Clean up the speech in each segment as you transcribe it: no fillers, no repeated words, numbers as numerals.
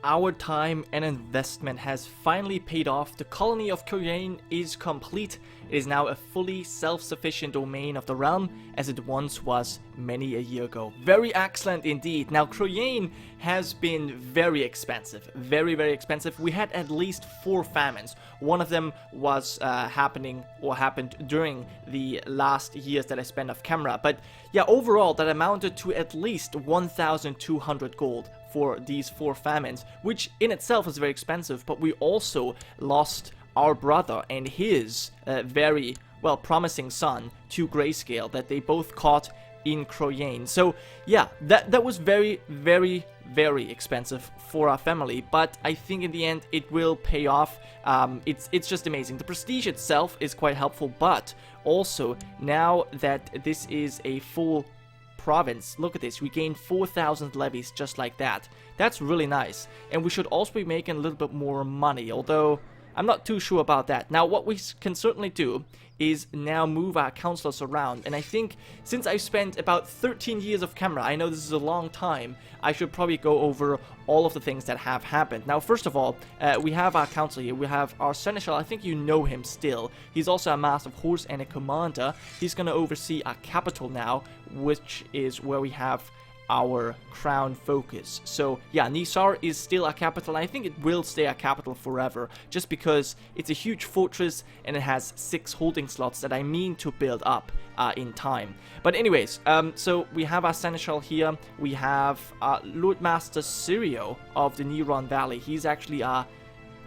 our time and investment has finally paid off. The colony of Qohor is complete. It is now a fully self-sufficient domain of the realm, as it once was many a year ago. Very excellent indeed. Now, Qohor has been very expensive. Very, very expensive. We had at least 4 famines. One of them was happened during the last years that I spent off camera. But yeah, overall, that amounted to at least 1,200 gold for these 4 famines, which in itself is very expensive. But we also lost our brother and his very, well, promising son to Grayscale that they both caught in Qohor. So yeah, that was very, very, very expensive for our family, but I think in the end it will pay off. It's just amazing. The prestige itself is quite helpful, but also now that this is a full province, look at this, we gain 4,000 levies just like that. That's really nice, and we should also be making a little bit more money, although I'm not too sure about that. Now, what we can certainly do is now move our councillors around, and I think since I've spent about 13 years of camera, I know this is a long time, I should probably go over all of the things that have happened. Now, first of all, we have our council here. We have our seneschal. I think you know him still. He's also a master of horse and a commander. He's going to oversee our capital now, which is where we have our crown focus. So yeah, Nisar is still our capital. I think it will stay our capital forever, just because it's a huge fortress and it has 6 holding slots that I mean to build up in time. But anyways, so we have our seneschal here. We have Lord Master Sirio of the Neron Valley. He's actually our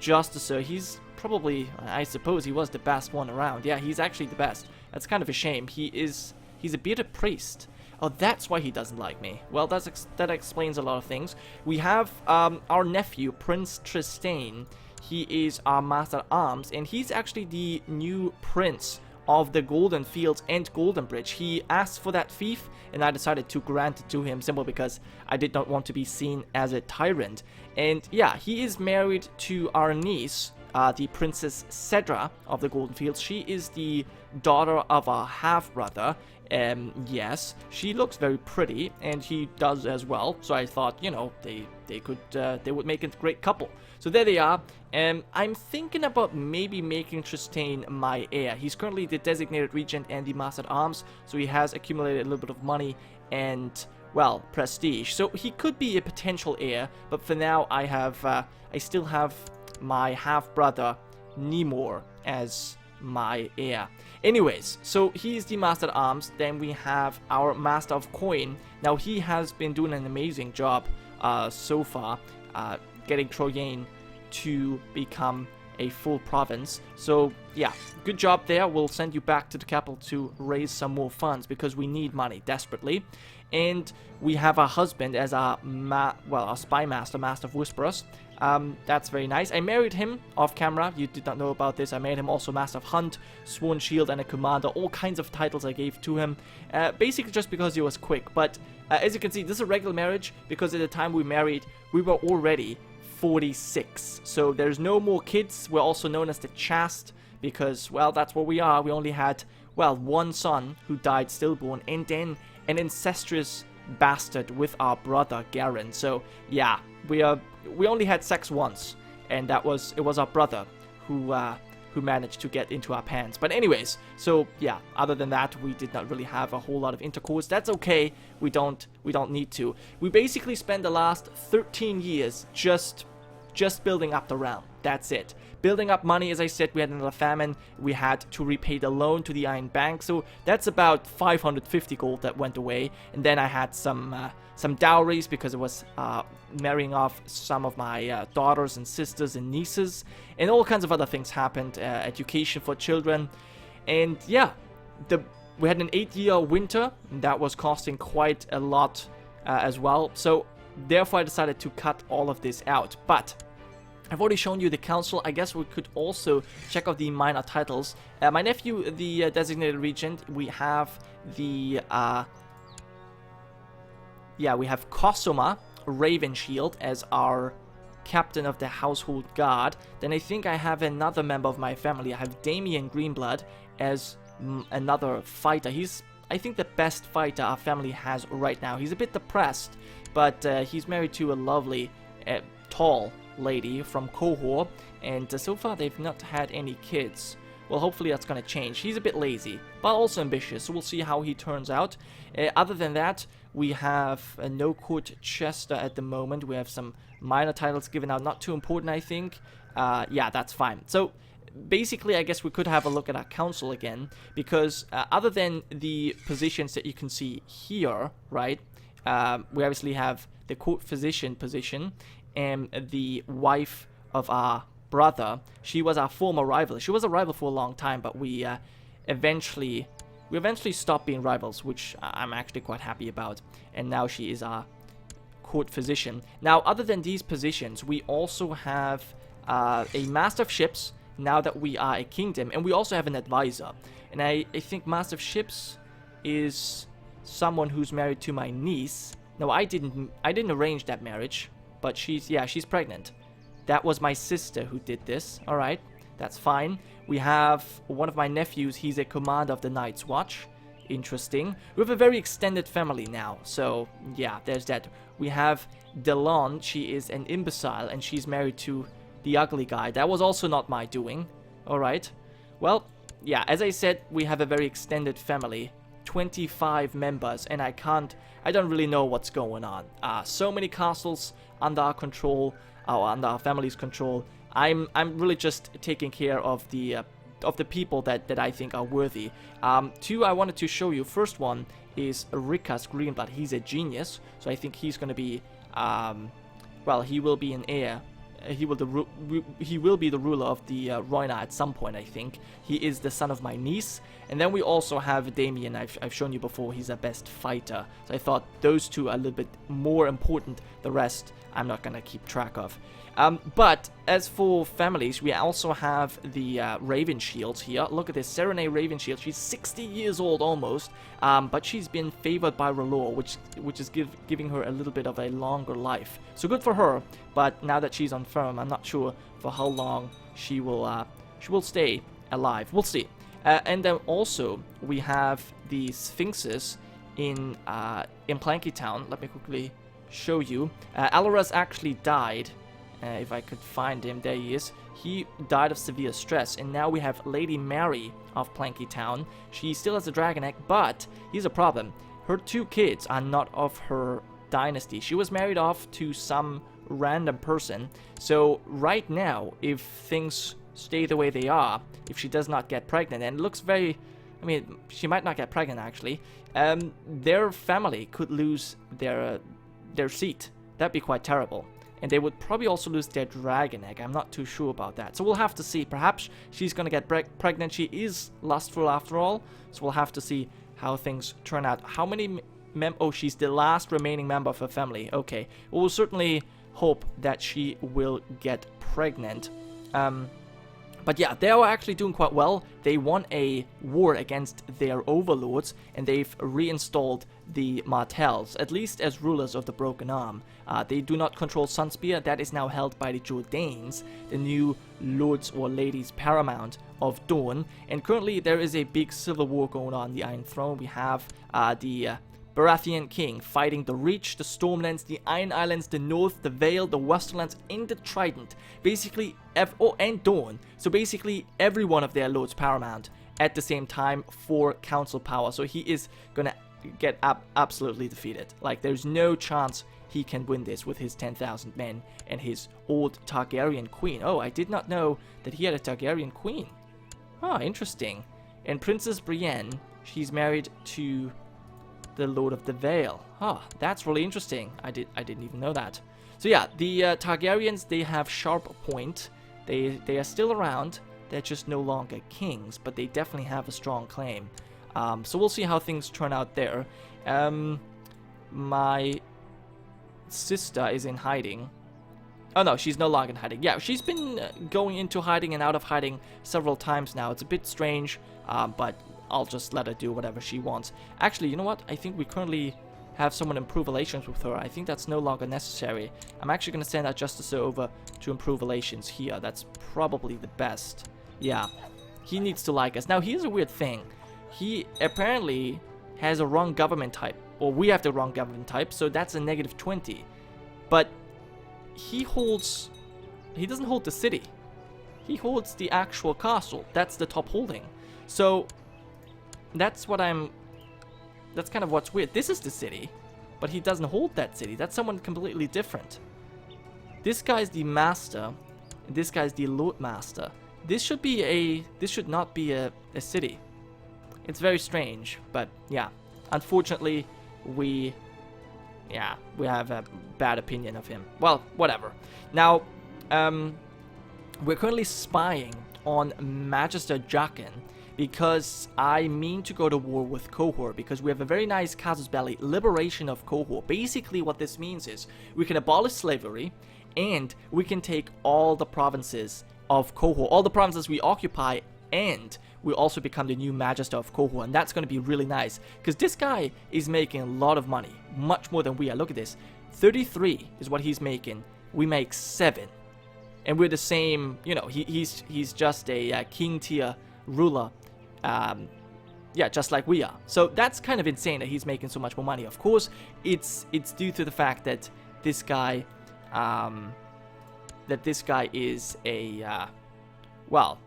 justicer. He's probably, I suppose he was the best one around. Yeah, he's actually the best. That's kind of a shame. He's a bearded priest. Oh, that's why he doesn't like me. Well, that explains a lot of things. We have our nephew, Prince Trystane. He is our Master at Arms, and he's actually the new prince of the Golden Fields and Golden Bridge. He asked for that fief, and I decided to grant it to him simply because I did not want to be seen as a tyrant. And yeah, he is married to our niece, the Princess Cedra of the Golden Fields. She is the daughter of our half-brother. Yes, she looks very pretty, and he does as well. So I thought, you know, they would make a great couple. So there they are. I'm thinking about maybe making Trystane my heir. He's currently the designated regent and the master at arms, so he has accumulated a little bit of money and, well, prestige. So he could be a potential heir, but for now I still have my half-brother Nemor as my heir. Anyways, so he's the Master at Arms. Then we have our Master of Coin. Now he has been doing an amazing job so far, getting Qohor to become a full province. So yeah, good job there. We'll send you back to the capital to raise some more funds because we need money desperately. And we have our husband as our our spy master, Master of Whisperers. That's very nice. I married him off camera. You did not know about this. I made him also Master of Hunt, Sworn Shield, and a Commander. All kinds of titles I gave to him. Basically just because he was quick. But as you can see, this is a regular marriage because at the time we married, we were already 46. So there's no more kids. We're also known as the Chaste because, well, that's what we are. We only had, well, one son who died stillborn, and then an incestuous bastard with our brother Garen. So yeah, we only had sex once, and it was our brother who managed to get into our pants. But anyways, so yeah, other than that, we did not really have a whole lot of intercourse. That's okay. We don't need to. We basically spent the last 13 years just building up the realm. That's it. Building up money. As I said, we had another famine. We had to repay the loan to the Iron Bank. So that's about 550 gold that went away. And then I had some dowries because it was marrying off some of my daughters and sisters and nieces. And all kinds of other things happened. Education for children. And yeah, we had an 8-year winter. And that was costing quite a lot as well. So therefore I decided to cut all of this out. But I've already shown you the council. I guess we could also check out the minor titles. My nephew, the designated regent, we have the we have Kosoma Ravenshield as our captain of the household guard. Then I think I have another member of my family. I have Damien Greenblood as another fighter. He's, I think, the best fighter our family has right now. He's a bit depressed, but he's married to a lovely tall lady from Qohor, and so far they've not had any kids. Well, hopefully that's going to change. He's a bit lazy, but also ambitious, so we'll see how he turns out. Other than that, we have no court Chester at the moment. We have some minor titles given out, not too important, I think. Yeah, that's fine. So, basically, I guess we could have a look at our council again, because other than the positions that you can see here, right, we obviously have the court physician position, and the wife of our brother. She was our former rival. She was a rival for a long time, but we eventually stopped being rivals, which I'm actually quite happy about. And now she is our court physician. Now, other than these positions, we also have a master of ships, now that we are a kingdom, and we also have an advisor. And I think master of ships is someone who's married to my niece. No, I didn't arrange that marriage, but she's pregnant. That was my sister who did this. Alright, that's fine. We have one of my nephews. He's a commander of the Night's Watch. Interesting. We have a very extended family now. So, yeah, there's that. We have Delon. She is an imbecile, and she's married to the ugly guy. That was also not my doing. Alright. Well, yeah, as I said, we have a very extended family. 25 members, and I don't really know what's going on. So many castles under our control, under our family's control. I'm really just taking care of the people that I think are worthy. Two I wanted to show you. First one is Rickar's Greenblood. He's a genius, so I think he's going to be, well, he will be an heir. He will be the ruler of the Rhoynar at some point, I think. He is the son of my niece. And then we also have Damien. I've shown you before, he's a best fighter. So I thought those two are a little bit more important. The rest I'm not going to keep track of. But as for families, we also have the Raven Shields here. Look at this, Serenade Raven Shield. She's 60 years old almost, but she's been favored by R'hllor, which is giving her a little bit of a longer life. So good for her, but now that she's on firm, I'm not sure for how long she will stay alive. We'll see. And then also we have the Sphinxes in Planky Town. Let me quickly show you. Alaraz actually died. If I could find him, there he is. He died of severe stress, and now we have Lady Mary of Planky Town. She still has a dragon egg, but here's a problem. Her two kids are not of her dynasty. She was married off to some random person. So right now, if things stay the way they are, if she does not get pregnant, and it looks very, I mean, she might not get pregnant actually, their family could lose their seat. That'd be quite terrible. And they would probably also lose their dragon egg. I'm not too sure about that. So we'll have to see. Perhaps she's going to get pregnant. She is lustful after all. So we'll have to see how things turn out. How many oh, she's the last remaining member of her family. Okay. We'll certainly hope that she will get pregnant. But yeah, they are actually doing quite well. They won a war against their overlords, and they've reinstalled the Martells, at least as rulers of the Broken Arm. They do not control Sunspear. That is now held by the Jordanes, the new lords or ladies paramount of Dawn. And currently there is a big civil war going on the Iron Throne. We have the Baratheon King fighting the Reach, the Stormlands, the Iron Islands, the North, the Vale, the Westerlands, and the Trident. Basically, and Dawn. So basically, every one of their lords paramount at the same time for council power. So he is gonna get absolutely defeated. Like, there's no chance he can win this with his 10,000 men and his old Targaryen queen. Oh, I did not know that he had a Targaryen queen. Oh, interesting. And Princess Brienne, she's married to the Lord of the Vale. Oh, that's really interesting. I didn't even know that. So yeah, the Targaryens, they have sharp point. They are still around. They're just no longer kings, but they definitely have a strong claim. So we'll see how things turn out there. My sister is in hiding. Oh no, she's no longer in hiding. Yeah, she's been going into hiding and out of hiding several times now. It's a bit strange, but I'll just let her do whatever she wants. Actually, you know what? I think we currently have someone improve relations with her. I think that's no longer necessary. I'm actually going to send our Justicer over to improve relations here. That's probably the best. Yeah, he needs to like us. Now, here's a weird thing. He apparently has a wrong government type. Or we have the wrong government type, so that's a -20. But he doesn't hold the city. He holds the actual castle. That's the top holding. So that's kind of what's weird. This is the city, but he doesn't hold that city. That's someone completely different. This guy's the master, and this guy's the lord master. This should not be a city. It's very strange, but yeah. Unfortunately, we have a bad opinion of him. Well, whatever. Now, we're currently spying on Magister Jaqen because I mean to go to war with Qohor because we have a very nice casus belli, Liberation of Qohor. Basically, what this means is we can abolish slavery and we can take all the provinces of Qohor, all the provinces we occupy, and we'll also become the new Magister of Qohor, and that's going to be really nice because this guy is making a lot of money, much more than we are. Look at this, 33 is what he's making. We make 7, and we're the same. You know, he's just a king tier ruler, yeah, just like we are. So that's kind of insane that he's making so much more money. Of course, it's due to the fact that this guy is a well,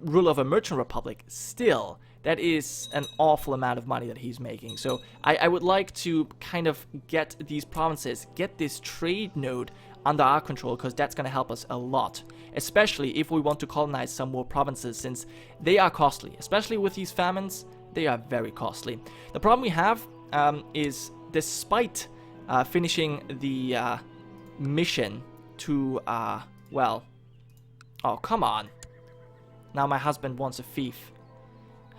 ruler of a merchant republic. Still, that is an awful amount of money that he's making. So I would like to kind of get these provinces, get this trade node under our control, because that's going to help us a lot, especially if we want to colonize some more provinces, since they are costly, especially with these famines. They are very costly. The problem we have is, despite finishing the mission to well, oh come on, now my husband wants a fief.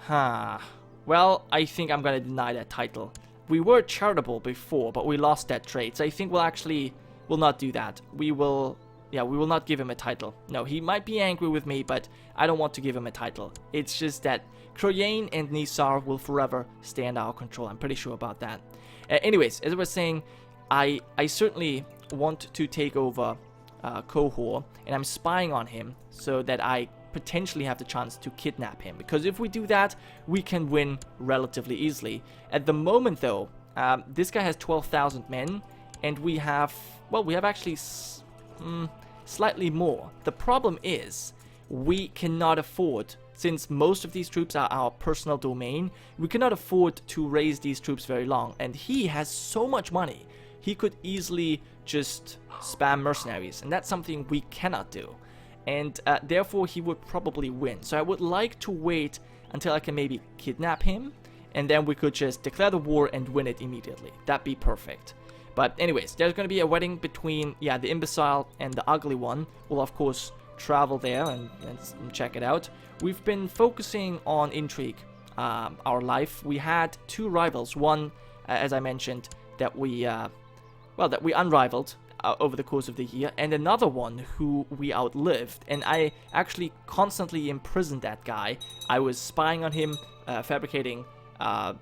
Well, I think I'm gonna deny that title. We were charitable before, but we lost that trait, so I think we'll not do that. We will not give him a title. No, he might be angry with me, but I don't want to give him a title. It's just that Rhoyne and Nisar will forever stay under our control. I'm pretty sure about that. Anyways, as I was saying, I certainly want to take over Qohor, and I'm spying on him so that I potentially have the chance to kidnap him, because if we do that, we can win relatively easily. At the moment, though, this guy has 12,000 men, and we have actually slightly more. The problem is, we cannot afford, since most of these troops are our personal domain, we cannot afford to raise these troops very long, and he has so much money, he could easily just spam mercenaries, and that's something we cannot do. And therefore he would probably win. So I would like to wait until I can maybe kidnap him, and then we could just declare the war and win it immediately. That'd be perfect. But anyways, there's going to be a wedding between, yeah, the imbecile and the ugly one. We'll of course travel there and check it out. We've been focusing on intrigue our life. We had 2 rivals. One, as I mentioned, that we unrivaled over the course of the year, and another one who we outlived, and I actually constantly imprisoned that guy. I was spying on him, fabricating a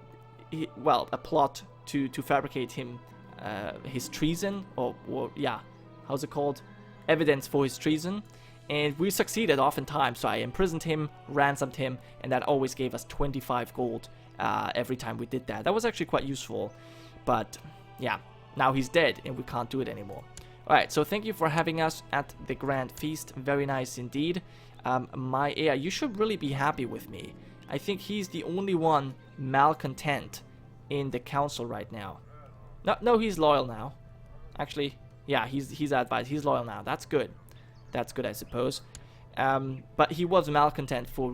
plot to fabricate him his treason, or yeah, how's it called, evidence for his treason, and we succeeded oftentimes. So I imprisoned him, ransomed him, and that always gave us 25 gold every time we did that. That was actually quite useful, but yeah, now he's dead and we can't do it anymore. Alright, so thank you for having us at the Grand Feast. Very nice indeed. My heir, you should really be happy with me. I think he's the only one malcontent in the council right now. No, he's loyal now. Actually, yeah, he's advised. He's loyal now. That's good. That's good, I suppose. But he was malcontent for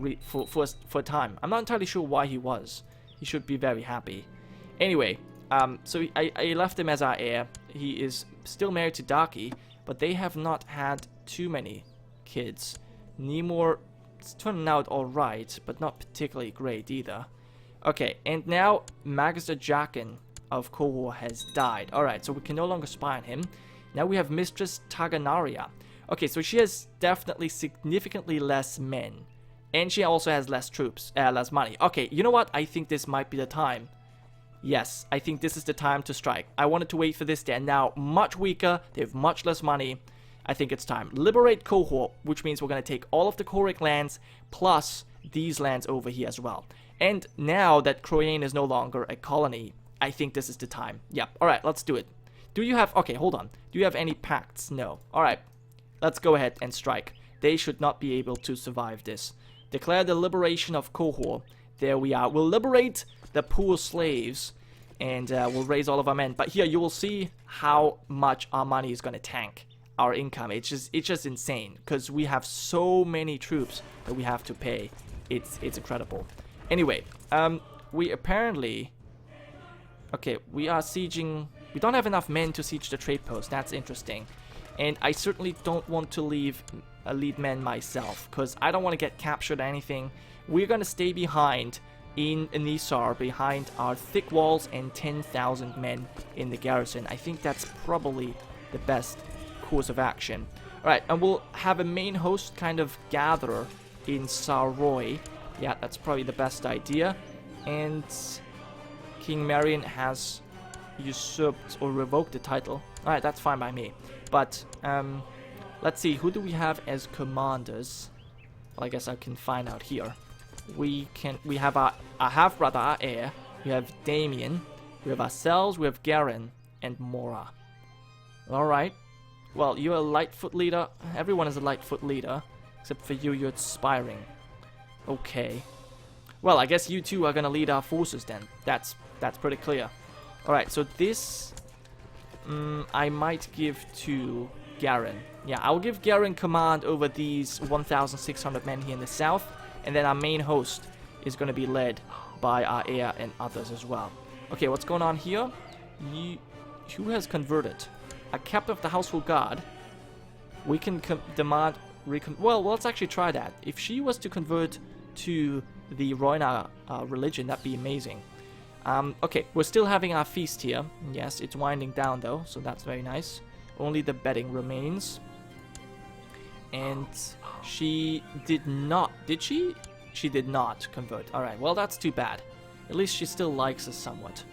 a time. I'm not entirely sure why he was. He should be very happy. Anyway, so I left him as our heir. He is still married to Daki, but they have not had too many kids. Nemor, it's turning out alright, but not particularly great either. Okay, and now Magister Jaqen of Qohor has died. Alright, so we can no longer spy on him. Now we have Mistress Taganaria. Okay, so she has definitely significantly less men. And she also has less troops, less money. Okay, you know what? I think this might be the time. Yes, I think this is the time to strike. I wanted to wait for this. They're now much weaker. They have much less money. I think it's time. Liberate Qohor, which means we're going to take all of the Qohoric lands, plus these lands over here as well. And now that Rhoyne is no longer a colony, I think this is the time. Yep, alright, let's do it. Do you have... Okay, hold on. Do you have any pacts? No. Alright. Let's go ahead and strike. They should not be able to survive this. Declare the liberation of Qohor. There we are. We'll liberate the poor slaves. And we'll raise all of our men. But here you will see how much our money is going to tank. Our income. It's just insane. Because we have so many troops that we have to pay. It's incredible. Anyway, we apparently... Okay, we are sieging... We don't have enough men to siege the trade post. That's interesting. And I certainly don't want to leave a lead man myself, because I don't want to get captured or anything. We're going to stay behind in Nisar, behind our thick walls and 10,000 men in the garrison. I think that's probably the best course of action. Alright, and we'll have a main host kind of gather in Saroy. Yeah, that's probably the best idea. And King Marion has usurped or revoked the title. Alright, that's fine by me. But, let's see, who do we have as commanders? Well, I guess I can find out here. We have our half-brother, our heir. We have Damien. We have ourselves, we have Garen, and Mora. Alright. Well, you're a Lightfoot leader. Everyone is a Lightfoot leader. Except for you, you're aspiring. Okay. Well, I guess you two are gonna lead our forces then. That's pretty clear. Alright, so this... I might give to Garen. Yeah, I'll give Garen command over these 1,600 men here in the south. And then our main host is going to be led by our heir and others as well. Okay, what's going on here? Who has converted? A captain of the household guard. We can demand... Well, let's actually try that. If she was to convert to the Rhoynar religion, that'd be amazing. Okay, we're still having our feast here. Yes, it's winding down though, so that's very nice. Only the bedding remains. And she did not... Did she? She did not convert. Alright, well that's too bad. At least she still likes us somewhat.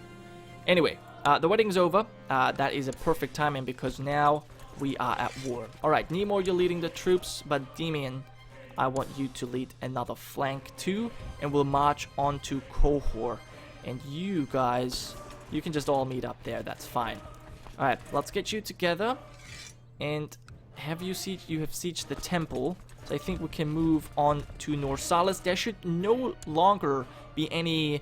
Anyway, the wedding's over. That is a perfect timing because now we are at war. Alright, Nemor, you're leading the troops, but Damien, I want you to lead another flank too. And we'll march on to Qohor. And you guys, you can just all meet up there, that's fine. Alright, let's get you together. And have you sieged the temple. So I think we can move on to Norsalis. There should no longer be any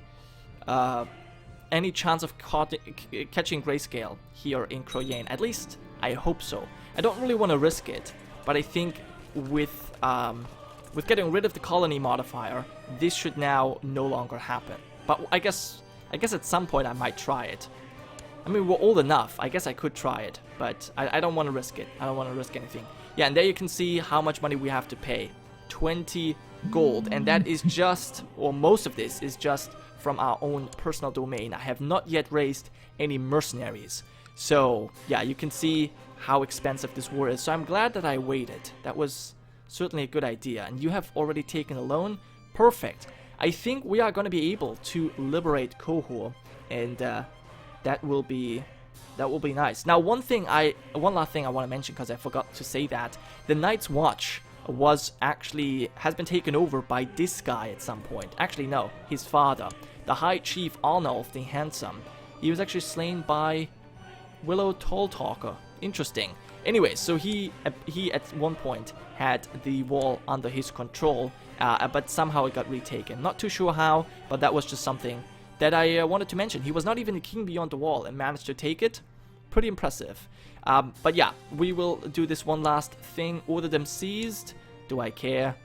chance of catching Grayscale here in Qohor. At least, I hope so. I don't really want to risk it, but I think with getting rid of the colony modifier, this should now no longer happen. But I guess at some point I might try it. I mean, we're old enough. I guess I could try it, but I don't want to risk it. I don't want to risk anything. Yeah, and there you can see how much money we have to pay. 20 gold, and that is just, or most of this is just from our own personal domain. I have not yet raised any mercenaries. So, yeah, you can see how expensive this war is. So I'm glad that I waited. That was certainly a good idea. And you have already taken a loan. Perfect. I think we are going to be able to liberate Qohor, and that will be nice. Now, one last thing I want to mention, because I forgot to say that the Night's Watch has been taken over by this guy at some point. Actually, no, his father, the High Chief Arnulf the Handsome. He was actually slain by Willow Talltalker. Interesting. Anyway, so he at one point had the wall under his control, but somehow it got retaken. Not too sure how, but that was just something that I wanted to mention. He was not even a king beyond the wall and managed to take it. Pretty impressive. But yeah, we will do this one last thing. Order them seized. Do I care?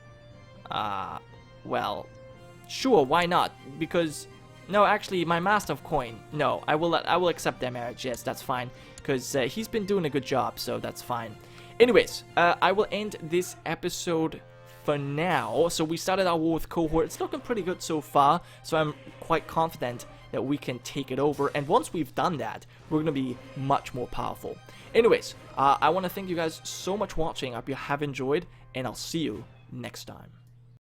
Well, sure, why not? Because, no, actually, my Master of Coin, no, I will accept their marriage. Yes, that's fine. Because he's been doing a good job, so that's fine. Anyways, I will end this episode for now. So we started our war with Qohor. It's looking pretty good so far, so I'm quite confident that we can take it over. And once we've done that, we're going to be much more powerful. Anyways, I want to thank you guys so much for watching. I hope you have enjoyed, and I'll see you next time.